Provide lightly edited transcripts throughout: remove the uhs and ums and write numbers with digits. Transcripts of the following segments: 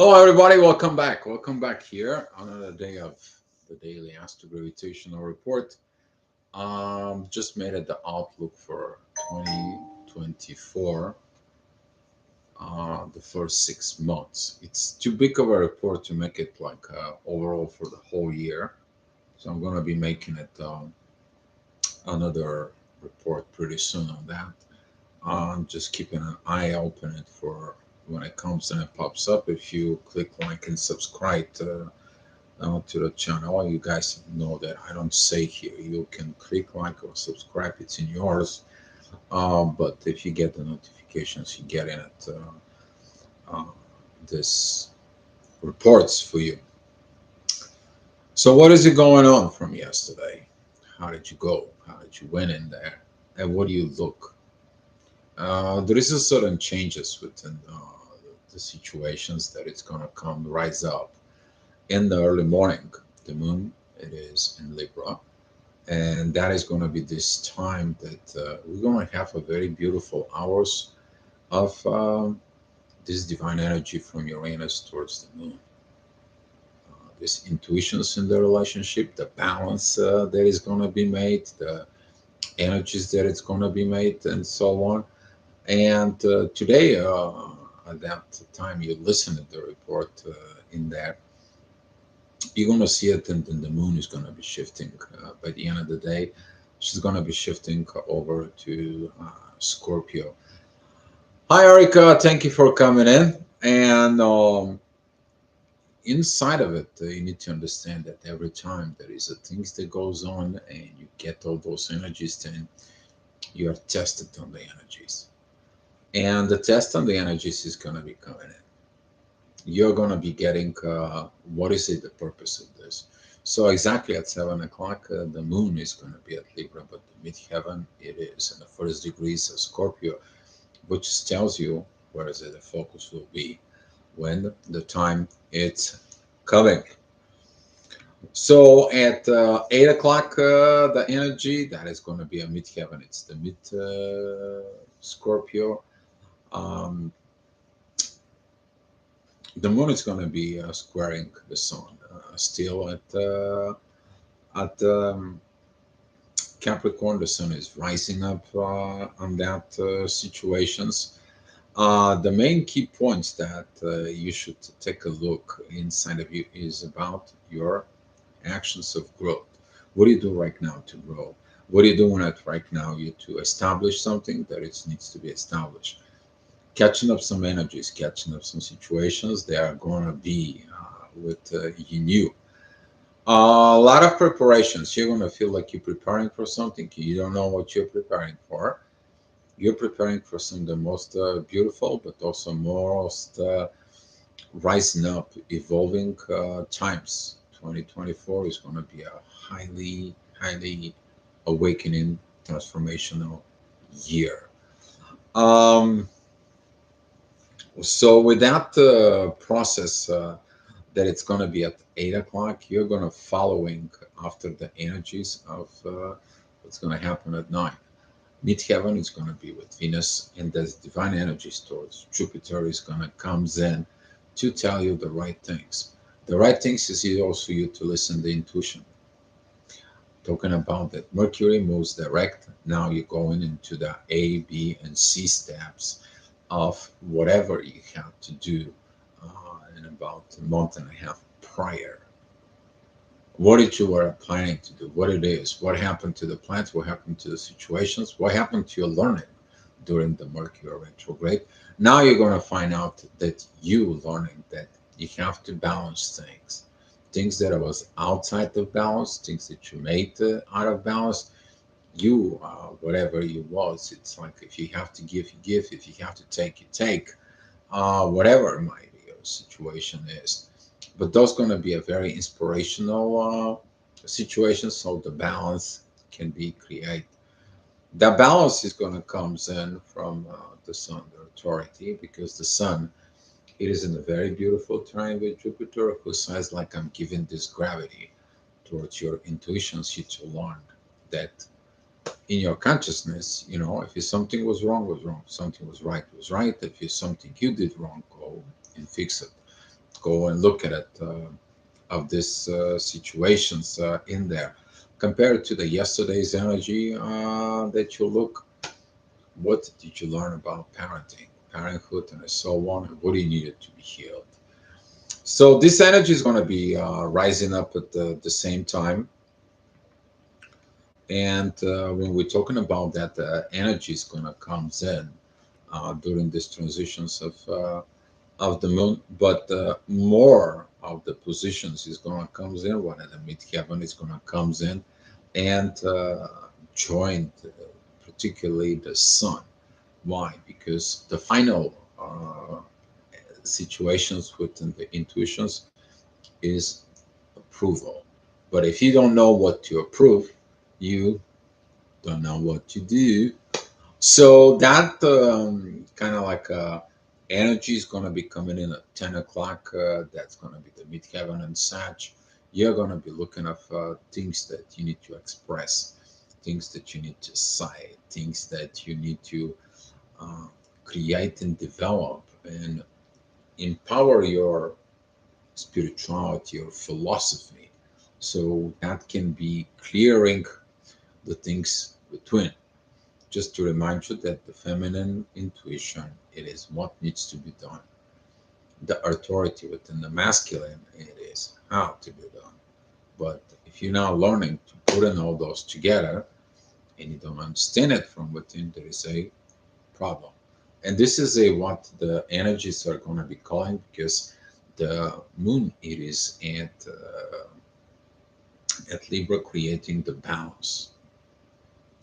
Hello, everybody. Welcome back. Welcome back here. Another day of the daily Astro Gravitational Report. Just made it the outlook for 2024, the first 6 months. It's too big of a report to make it like overall for the whole year. So I'm going to be making it another report pretty soon on that. I'm just keeping an eye open it for when it comes and it pops up. If you click like and subscribe to the channel. You guys know that I don't say here. You can click like or subscribe. It's in yours. But if you get the notifications, you get in it. Uh, this reports for you. So what is it going on from yesterday? How did you go? How did you win in there? And what do you look? There is a certain changes within the situations that it's gonna come rise up in the early morning. The moon it is in Libra, and that is going to be this time that we're going to have a very beautiful hours of this divine energy from Uranus towards the moon. This intuitions in the relationship, the balance that is going to be made, the energies that it's going to be made, and so on. And today, at that time you listen to the report in there, you're going to see it, and then the moon is going to be shifting by the end of the day. She's going to be shifting over to Scorpio. Hi, Erica. Thank you for coming in. And inside of it, you need to understand that every time there is a things that goes on and you get all those energies, then you are tested on the energies. And the test on the energies is going to be coming in. You're going to be getting what is it, the purpose of this. So exactly at 7 o'clock, the moon is going to be at Libra, but the midheaven it is in the first degrees of Scorpio, which tells you where is it the focus will be when the time it's coming. So at 8 o'clock, the energy that is going to be a midheaven. It's the mid Scorpio. Um, the moon is going to be squaring the sun still at Capricorn. The sun is rising up on that situations. The main key points that you should take a look inside of you is about your actions of growth. What do you do right now to grow? What are you doing at right now you to establish something that it needs to be established? Catching up some energies, catching up some situations. They are going to be with you new. A lot of preparations. You're going to feel like you're preparing for something. You don't know what you're preparing for. You're preparing for some of the most beautiful, but also most rising up, evolving times. 2024 is going to be a highly, highly awakening, transformational year. Um, So with that process that it's going to be at 8 o'clock, you're going to following after the energies of what's going to happen at 9. Midheaven is going to be with Venus, and there's divine energies towards Jupiter is going to comes in to tell you the right things. The right things is also you to listen to intuition. Talking about that Mercury moves direct. Now you're going into the A, B, and C steps of whatever you have to do in about a month and a half prior. What did you were planning to do? What it is? What happened to the plans? What happened to the situations? What happened to your learning during the Mercury retrograde? Now you're going to find out that you learning that you have to balance things. Things that was outside of balance, things that you made out of balance, you whatever you was, it's like if you have to give you give, if you have to take you take, whatever my situation is. But those going to be a very inspirational situation, so the balance can be created. That balance is going to comes in from the sun, the authority, because the sun it is in a very beautiful trine with Jupiter, who says like I'm giving this gravity towards your intuitions, you to learn that in your consciousness, if something was wrong, was wrong. Something was right, was right. If it's something you did wrong, go and fix it. Go and look at it of these situations in there. Compared to the yesterday's energy that you look, what did you learn about parenting, parenthood, and so on, and what do you need to be healed? So this energy is going to be rising up at the same time. And when we're talking about that, energy is going to comes in during these transitions of the moon, but more of the positions is going to comes in. One of the midheaven is going to comes in and join, particularly the sun. Why? Because the final situations within the intuitions is approval. But if you don't know what to approve, you don't know what to do. So that kind of like energy is going to be coming in at 10 o'clock. That's going to be the midheaven and Sag. You're going to be looking at things that you need to express, things that you need to say, things that you need to uh, create and develop and empower your spirituality or philosophy. So that can be clearing the things between. Just to remind you that the feminine intuition, it is what needs to be done. The authority within the masculine, it is how to be done. But if you're now learning to put in all those together and you don't understand it from within, there is a problem. And this is a what the energies are going to be calling, because the moon it is at Libra, creating the balance,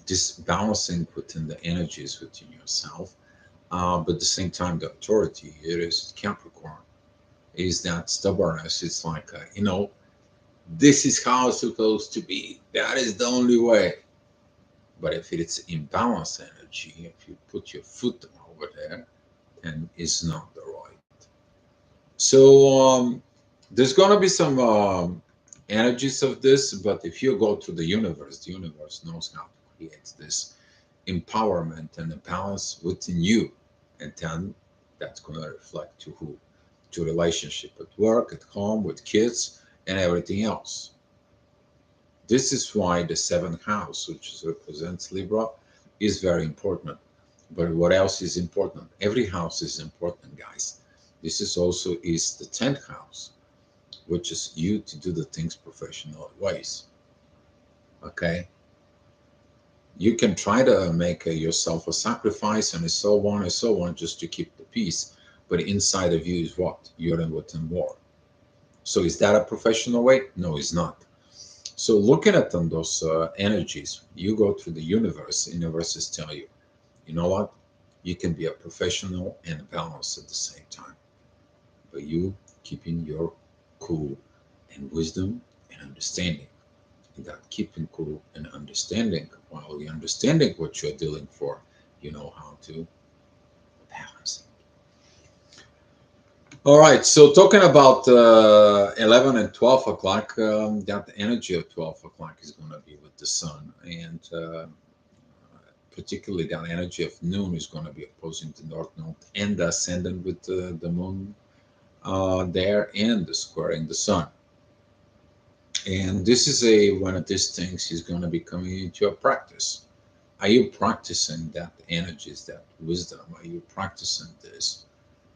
this balancing within the energies within yourself. But at the same time, the authority it is Capricorn, is that stubbornness. It's like this is how it's supposed to be. That is the only way. But if it's imbalance energy, if you put your foot over there, then it's not the right. So there's gonna be some energies of this, but if you go to the universe knows how to create this empowerment and a balance within you, and then that's gonna reflect to who? To relationship at work, at home, with kids, and everything else. This is why the seventh house, which represents Libra, is very important. But what else is important? Every house is important, guys. This is also is the 10th house, which is you to do the things professional ways. Okay, you can try to make yourself a sacrifice and so on and so on just to keep the peace, but inside of you is what? You're in within war. So is that a professional way? No, it's not. So looking at them, those energies, you go through the universes tell you, you know what? You can be a professional and a balance at the same time, but you keeping your cool and wisdom and understanding. And that keeping cool and understanding, while you're understanding what you're dealing for, you know how to balance it. All right, so talking about 11 and 12 o'clock, that energy of 12 o'clock is going to be with the sun. And particularly that energy of noon is going to be opposing the north node and the ascendant with the moon there and the squaring the sun. And this is one of these things is going to be coming into a practice. Are you practicing that energies, that wisdom? Are you practicing this?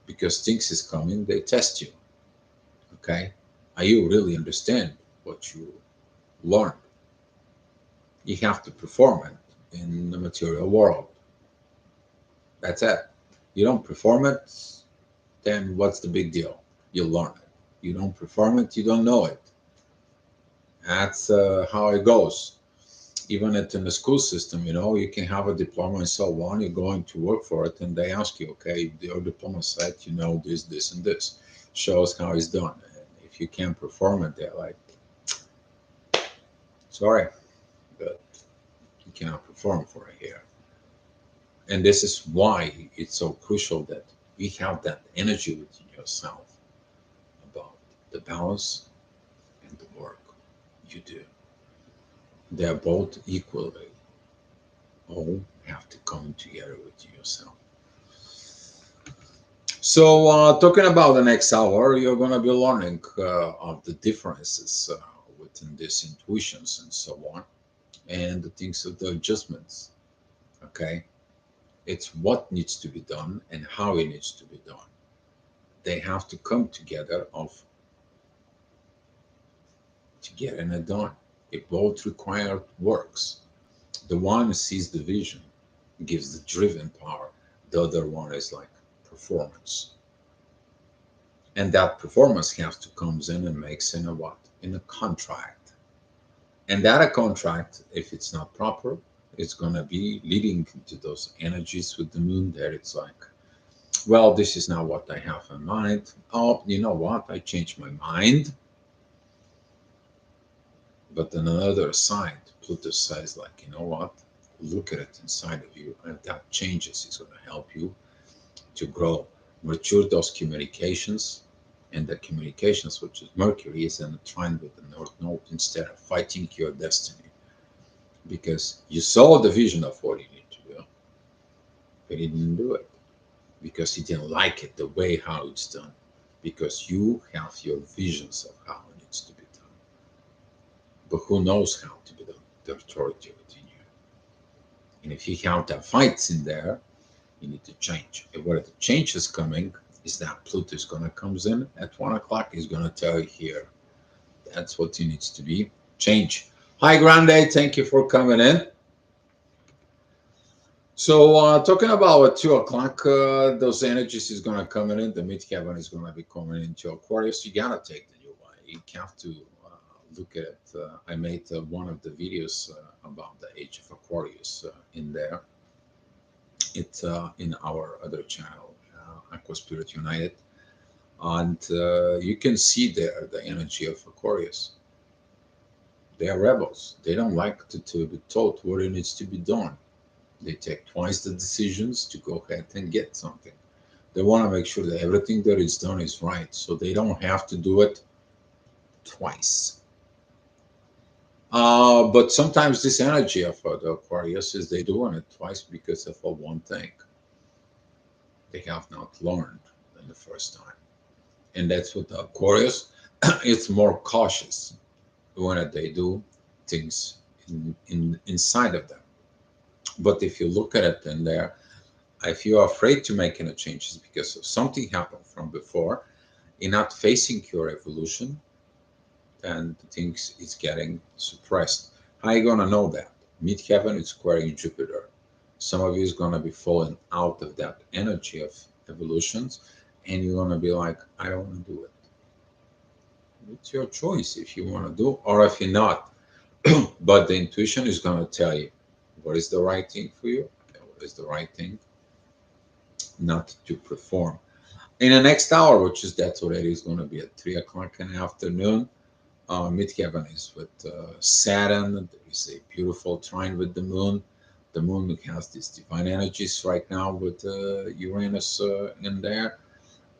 Because things is coming, they test you. Okay, are you really understand what you learned? You have to perform it in the material world. That's it. You don't perform it, then what's the big deal? You learn it. You don't perform it, you don't know it. That's how it goes. Even in the school system, you can have a diploma and so on. You're going to work for it, and they ask you, okay, your diploma said you know this, this, and this. Show us how it's done. And if you can't perform it, they're like, sorry, but you cannot perform for it here. And this is why it's so crucial that you have that energy within yourself about the balance and the work you do. They're both equally all have to come together with yourself. So, talking about the next hour, you're going to be learning of the differences within these intuitions and so on, and the things of the adjustments. Okay, it's what needs to be done and how it needs to be done. They have to come together of to getting it done. It both required works. The one sees the vision, gives the driven power. The other one is like performance, and that performance has to comes in and makes in a what? In a contract. And that a contract, if it's not proper, it's gonna be leading to those energies with the moon there. It's like, well, this is not what I have in mind. Oh, you know what? I changed my mind. But on another side, Pluto says, like, you know what? Look at it inside of you, and that changes is going to help you to grow, mature those communications, and the communications, which is Mercury, is in a trine with the North Node instead of fighting your destiny, because you saw the vision of what you need to do, but you didn't do it because you didn't like it the way how it's done, because you have your visions of how it needs to be done, but who knows how to be done? The authority within you. And if you have that fights in there, you need to change. And where the change is coming is that Pluto is gonna comes in at 1 o'clock. He's gonna tell you here. That's what it needs to be. Change. Hi, Grande. Thank you for coming in. So, talking about at 2 o'clock, those energies is gonna come in. The midheaven is gonna be coming into Aquarius. You gotta take the new one. You have to look at it. I made one of the videos about the age of Aquarius in there. It's in our other channel, Aqua Spirit United, and you can see there the energy of Aquarius. They are rebels. They don't like to be told what it needs to be done. They take twice the decisions to go ahead and get something. They want to make sure that everything that is done is right, so they don't have to do it twice. But sometimes this energy of the Aquarius is they doing it twice because of one thing they have not learned than the first time. And that's what the Aquarius it's more cautious when they do things inside of them. But if you look at it in there, if you're afraid to make any changes because of something happened from before, you're not facing your evolution, and things is getting suppressed. How are you gonna know that? Midheaven is squaring Jupiter. Some of you is gonna be falling out of that energy of evolutions, and you're gonna be like, I don't want to do it. It's your choice if you want to do or if you're not. But the intuition is going to tell you what is the right thing for you and what is the right thing not to perform. In the next hour, which is that's already is going to be at 3 o'clock in the afternoon, midheaven is with Saturn. There is a beautiful trine with the moon. The moon has these divine energies right now with Uranus in there.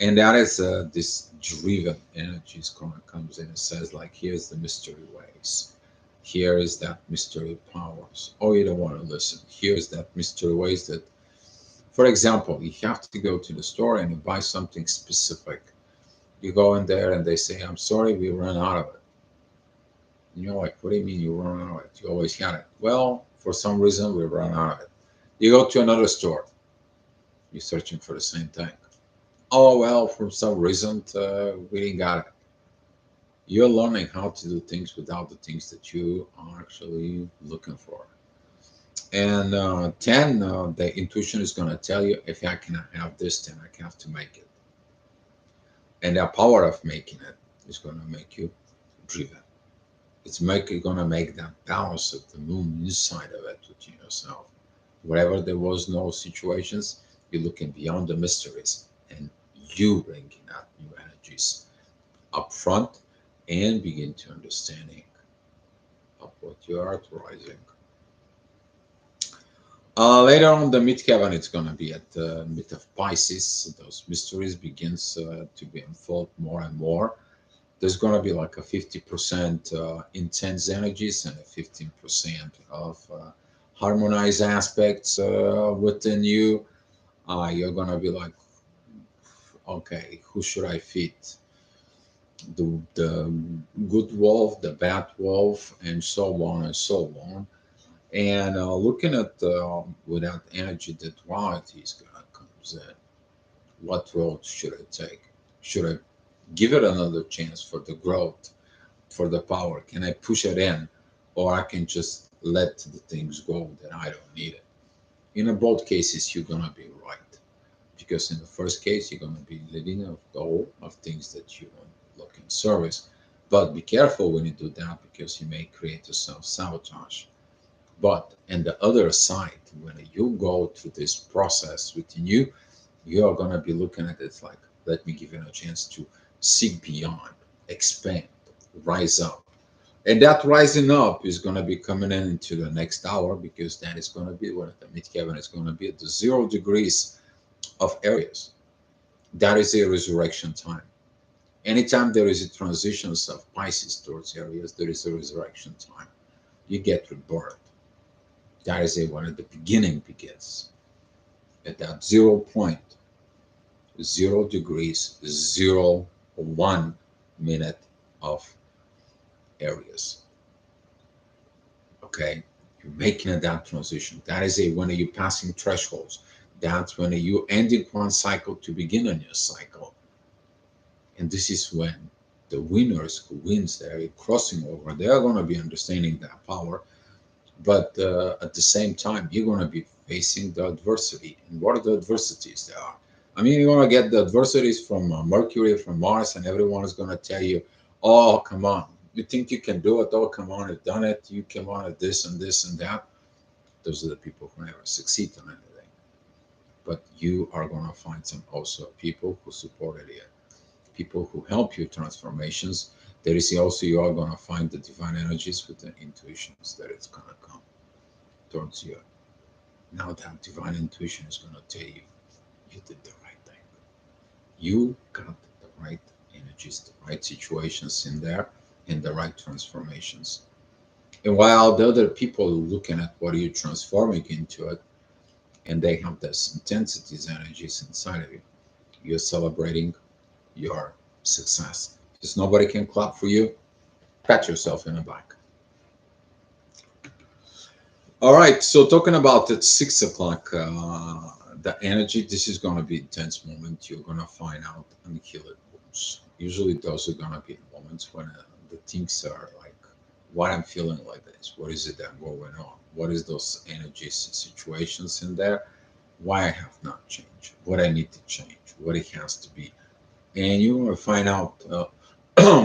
And that is this driven energy comes in and says like, here's the mystery ways, here is that mystery powers. Oh, you don't want to listen, here's that mystery ways that, for example, you have to go to the store and you buy something specific. You go in there and they say, I'm sorry, we ran out of it. And you're like, what do you mean you run out of it? You always had it. Well, for some reason we run out of it. You go to another store, you're searching for the same thing. Oh, well, for some reason we didn't got it. You're learning how to do things without the things that you are actually looking for. And 10, the intuition is going to tell you, if I cannot have this, then I have to make it. And the power of making it is going to make you driven. It's going to make that balance of the moon inside of it within yourself. Wherever there was no situations, you're looking beyond the mysteries and you bringing out new energies up front and begin to understanding of what you are authorizing. Later on, the midheaven, it's going to be at the mid of Pisces. Those mysteries begins to be unfold more and more. There's going to be like a 50% intense energies and a 15% of harmonized aspects within you. You're going to be like Okay, who should I feed? The good wolf, the bad wolf, and so on and so on. And looking at with that energy, the duality is gonna comes in. What road should I take? Should I give it another chance for the growth, for the power? Can I push it in, or I can just let the things go that I don't need it? In both cases, you're gonna be right, because in the first case, you're gonna be letting go of things that you don't look in service. But be careful when you do that, because you may create a self sabotage. But on the other side, when you go through this process within you, you are going to be looking at it like, let me give you a chance to seek beyond, expand, rise up. And that rising up is going to be coming in into the next hour, because that is going to be what the midheaven is going to be at the 0 degrees of Aries. That is a resurrection time. Anytime there is a transitions of Pisces towards Aries, there is a resurrection time. You get rebirth. That is a when at the beginning begins. At that 0 point, 0 degrees, 0 1 minute of Aries. Okay, you're making that transition. That is a when you're passing thresholds. That's when you ending one cycle to begin a new cycle. And this is when the winners who wins there crossing over, they are going to be understanding that power. But at the same time, you're going to be facing the adversity. And what are the adversities there are? I mean, you're going to get the adversities from Mercury, from Mars, and everyone is going to tell you, oh, come on. You think you can do it? Oh, come on, you've done it. You come on at this and this and that. Those are the people who never succeed on anything. But you are going to find some also people who supported you, people who help you transformations. There is also you are going to find the divine energies with the intuitions that it's going to come towards you. Now that divine intuition is going to tell you, you did the right thing. You got the right energies, the right situations in there, and the right transformations. And while the other people are looking at what you're transforming into it, and they have this intensities, energies inside of you, you're celebrating your success. Because nobody can clap for you, pat yourself in the back. All right, so talking about at 6 o'clock, the energy, this is going to be intense moment. You're going to find out unhealed wounds. Usually, those are going to be moments when the things are like, why I'm feeling like this? What is it that going on? What is those energies and situations in there? Why I have not changed? What I need to change? What it has to be? And you want to find out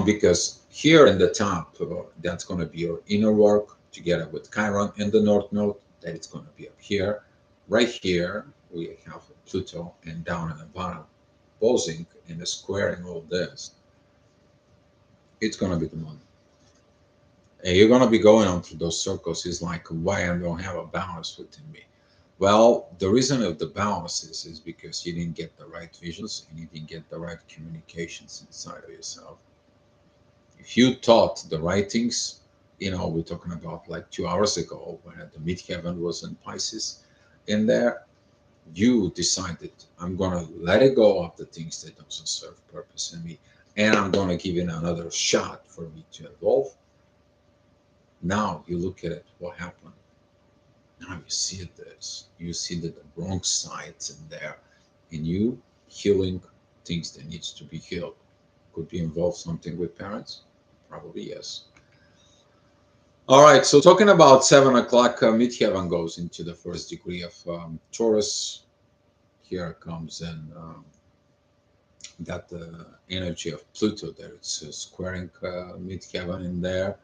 because here in the top, that's going to be your inner work together with Chiron in the North Node. That it's going to be up here. Right here, we have Pluto, and down in the bottom, posing and squaring all this, it's going to be the moon. And you're going to be going on through those circles. Is like, why I don't have a balance within me? Well, the reason of the balance is because you didn't get the right visions and you didn't get the right communications inside of yourself. If you taught the right things, we're talking about like 2 hours ago when the midheaven was in Pisces, in there, you decided, I'm going to let it go of the things that don't serve purpose in me, and I'm going to give it another shot for me to evolve. Now you look at it, what happened? Now you see this, you see that the wrong sides in there, and you healing things that needs to be healed. Could be involved something with parents? Probably yes. All right, so talking about 7 o'clock, midheaven goes into the first degree of Taurus. Here comes in that energy of Pluto there. It's squaring midheaven in there.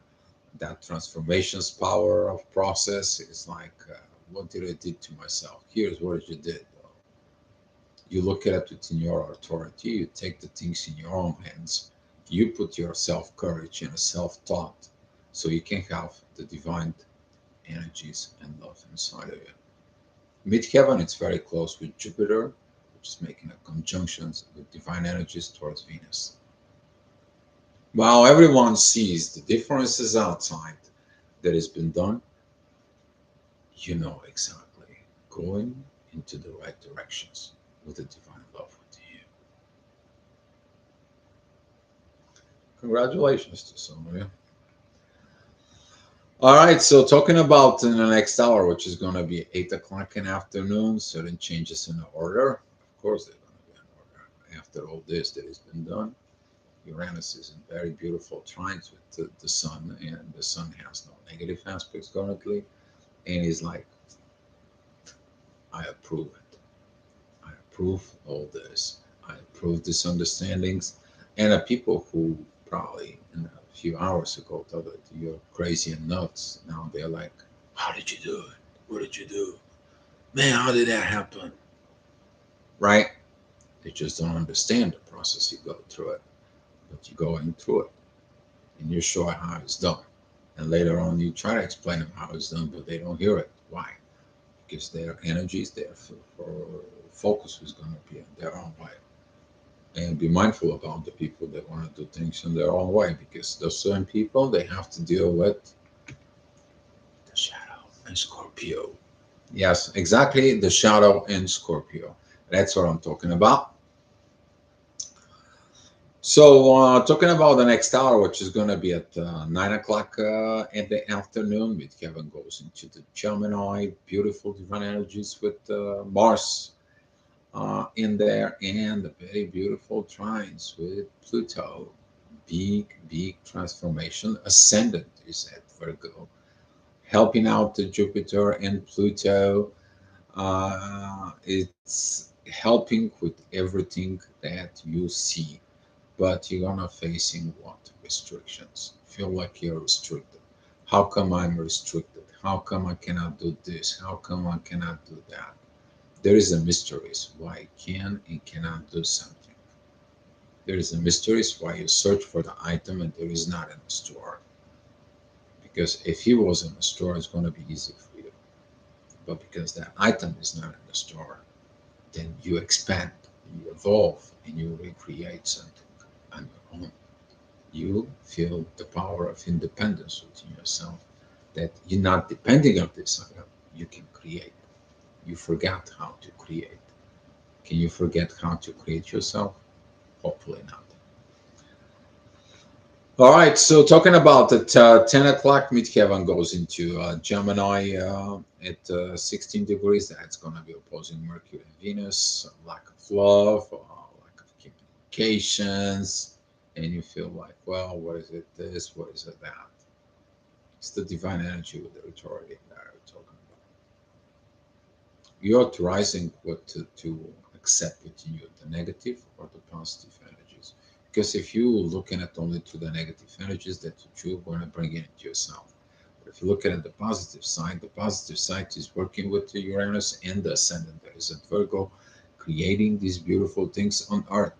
That transformations power of process is like, what did I did to myself? Here's what you did. You look at it in your authority. You take the things in your own hands. You put your self courage and a self thought, so you can have the divine energies and love inside of you. Midheaven, it's very close with Jupiter, which is making a conjunction with divine energies towards Venus. While everyone sees the differences outside that has been done, you know exactly going into the right directions with the divine love within you. Congratulations to some of you. All right, so talking about in the next hour, which is going to be 8 o'clock in the afternoon, certain changes in the order. Of course, they're going to be in order. After all this that has been done, Uranus is in very beautiful trines with the sun, and the sun has no negative aspects currently. And he's like, I approve it. I approve all this. I approve these understandings. And the people who probably in a few hours ago thought that you're crazy and nuts, now they're like, how did you do it? What did you do? Man, how did that happen? Right? They just don't understand the process you go through it. But you're going through it and you're sure how it's done. And later on, you try to explain them how it's done, but they don't hear it. Why? Because their energy is there for focus is going to be in their own way. And be mindful about the people that want to do things in their own way, because those certain people they have to deal with the shadow and Scorpio. Yes, exactly, the shadow and Scorpio. That's what I'm talking about. So, talking about the next hour, which is going to be at 9 o'clock in the afternoon, with Kevin goes into the Gemini, beautiful divine energies with Mars in there, and the very beautiful trines with Pluto. Big transformation. Ascendant is at Virgo, helping out the Jupiter and Pluto. It's helping with everything that you see, but you're gonna facing what restrictions? Feel like you're restricted. How come I'm restricted? How come I cannot do this? How come I cannot do that? There is a mystery why you can and cannot do something. There is a mystery why you search for the item and there is not in the store. Because if he was in the store, it's going to be easy for you. But because that item is not in the store, then you expand, you evolve, and you recreate something on your own. You feel the power of independence within yourself, that you're not depending on this item, you can create. You forgot how to create. Can you forget how to create yourself? Hopefully not. All right, so talking about at 10 o'clock, midheaven goes into Gemini at 16 degrees. That's going to be opposing Mercury and Venus. Lack of love, lack of communications. And you feel like, well, what is it this? What is it that? It's the divine energy with the authority that we're talking about. You're authorizing what to accept within you, the negative or the positive energies. Because if you're looking at only to the negative energies, that you're going to bring it into yourself. But if you're looking at the positive side is working with the Uranus and the ascendant that is at Virgo, creating these beautiful things on Earth.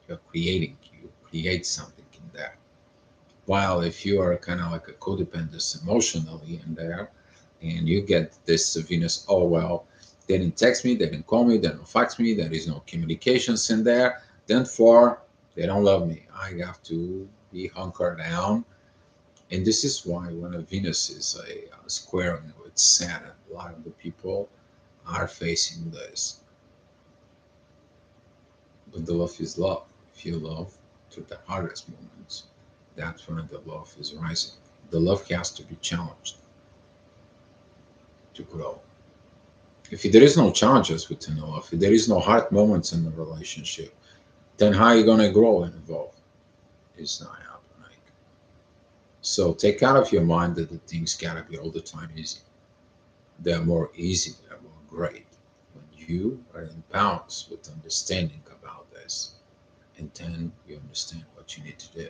You're creating, you create something in there. While if you are kind of like a codependent emotionally in there, and you get this Venus, oh well, they didn't text me, they didn't call me, they don't fax me, there is no communications in there. Then for they don't love me. I have to be hunkered down. And this is why when a Venus is a squaring with Saturn, a lot of the people are facing this. But the love is love. If you love through the hardest moments, that's when the love is rising. The love has to be challenged to grow. If there is no challenges within the love, if there is no hard moments in the relationship, then how are you going to grow and evolve? It's not happening. So take out of your mind that the things gotta be all the time easy. They're more easy, they're more great when you are in balance with understanding about this, and then you understand what you need to do.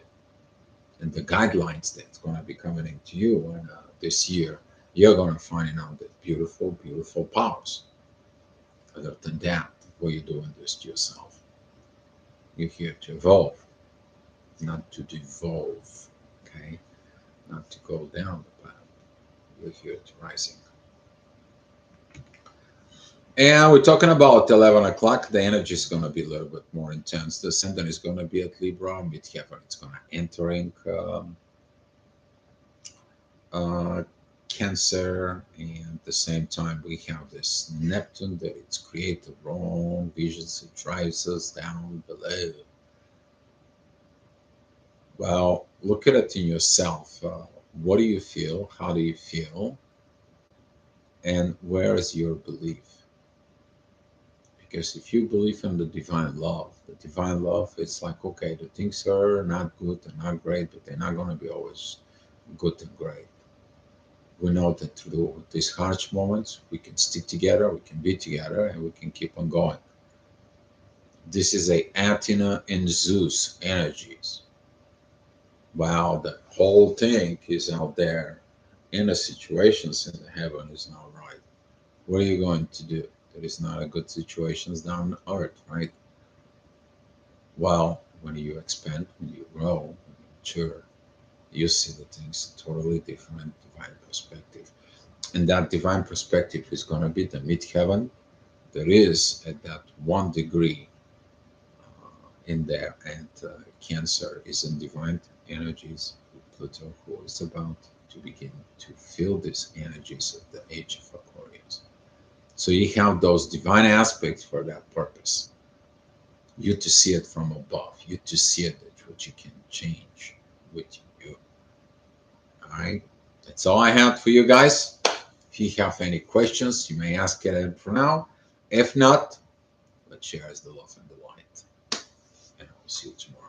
And the guidelines that's going to be coming into you in, this year, you're going to find out the beautiful powers. Other than that, what you're doing this to yourself. You're here to evolve, not to devolve. Okay, not to go down the path. You're here to rising. And we're talking about 11 o'clock. The energy is going to be a little bit more intense. The ascendant is going to be at Libra. Midheaven it's going to entering uh, Cancer. And at the same time, we have this Neptune that it's created wrong visions. It drives us down below. Well, look at it in yourself. What do you feel? How do you feel? And where is your belief? Because if you believe in the divine love, it's like, okay, the things are not good, they're not great, but they're not going to be always good and great. We know that through these harsh moments, we can stick together, we can be together, and we can keep on going. This is a Athena and Zeus energies. Wow, the whole thing is out there in the situations in the heaven is not right. What are you going to do? There is not a good situations down on earth, right? Well, when you expand, when you grow, when you mature, you see the things totally different, divine perspective. And that divine perspective is going to be the mid heaven. There is at that 1 degree in there, and Cancer is in divine energies with Pluto, who is about to begin to feel these energies of the age of Aquarius. So you have those divine aspects for that purpose. You to see it from above, you to see it that what you can change with you. All right, that's all I have for you guys. If you have any questions, you may ask it for now. If not, let's share the love and the light, and I'll see you tomorrow.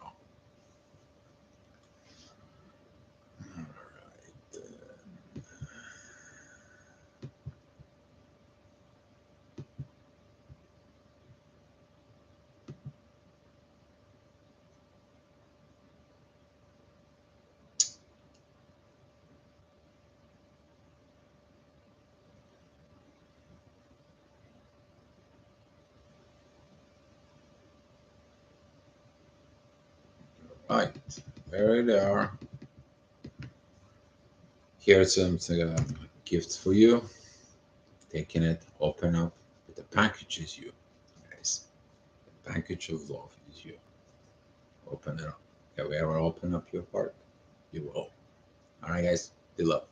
All right. Right, there they are. Here's some gift for you. Taking it, open up. But the package is you, guys. The package of love is you. Open it up. Have you ever opened up your heart? You will. All right, guys. Be love.